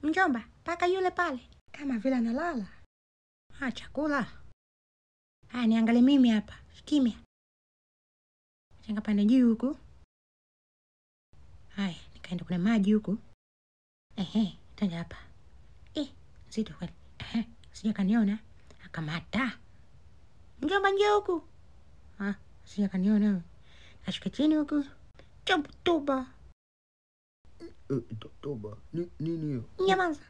Mjomba, paka yule pale kama vile analala. Chakula. Niangalie mimi hapa. Kimya. Changa pande juu huku. Nikaenda kuna maji huku. Tanja hapa. Zito kweli. Sija kaniona. Akamata. Mjomba njoo huku. Sija kaniona. Ashuka chini huku. Toba. Toba. Nini hiyo? Nyamaza.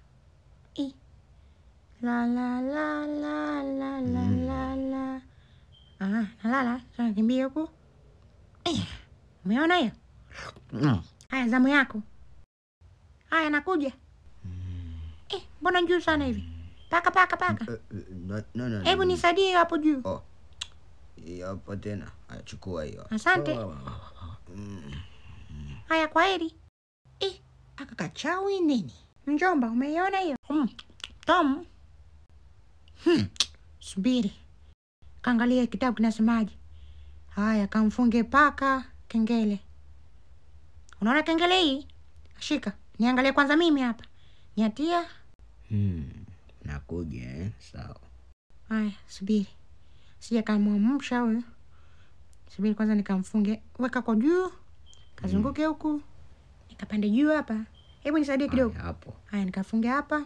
La la la la la la la la. Nalala. Sasa kimbia huku. Umeona hiyo? Haya zamu yako. Haya nakuja. Mbona juu sana hivi? Paka. Hebu nisaidie hapo juu. Hapo tena. Chukua hiyo. Asante. Haya kwaheri. Aka kachawi nini? Mjomba umeiona hiyo? Tom. Subiri. Kaangalia kitabu kinasemaje. Haya kamfunge paka kengele. Unaona kengele hii? Shika. Niangalie kwanza mimi hapa. Nyatia. Nakuja sawa. Haya subiri. Sija kamwamsha huyo. Subiri kwanza nikamfunge. Weka kwa juu. Kazunguke huku. Nikapande juu hapa. Hebu nisaidie kidogo. Hapo. Haya nikafunge hapa.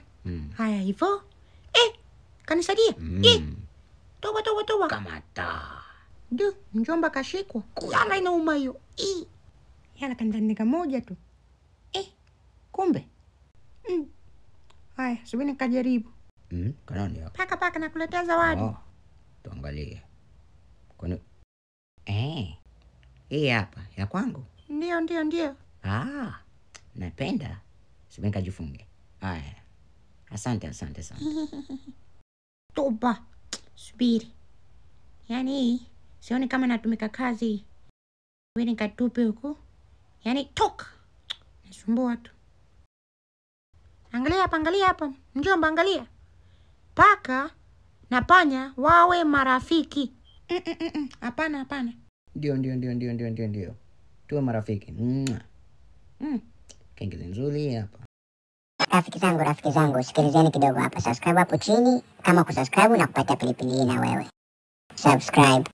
Haya hivyo. Kanisaidia. Toba. Kamata. Mjomba kashikwa. Yala inauma hiyo. Yala kandanika moja tu. Kumbe. Haya, subiri nikajaribu. Kanani hapo? Paka nakuletea zawadi. Tuangalie. Kwani hii hapa ya kwangu? Ndio. Napenda. Subiri nikajifunge. Haya. Asante sana. Toba. Subiri. Yaani sioni kama natumika kazi. Wewe nikatupe huko. Yaani toka. Nasumbua tu. Angalia hapa. Mjomba angalia. Paka na panya wawe marafiki. Hapana. Ndio. Tuwe marafiki. Kengele nzuri hapa. Rafiki zangu, sikilizeni kidogo hapa. Subscribe hapo chini kama kusubscribe na kupata pilipili na wewe. Subscribe.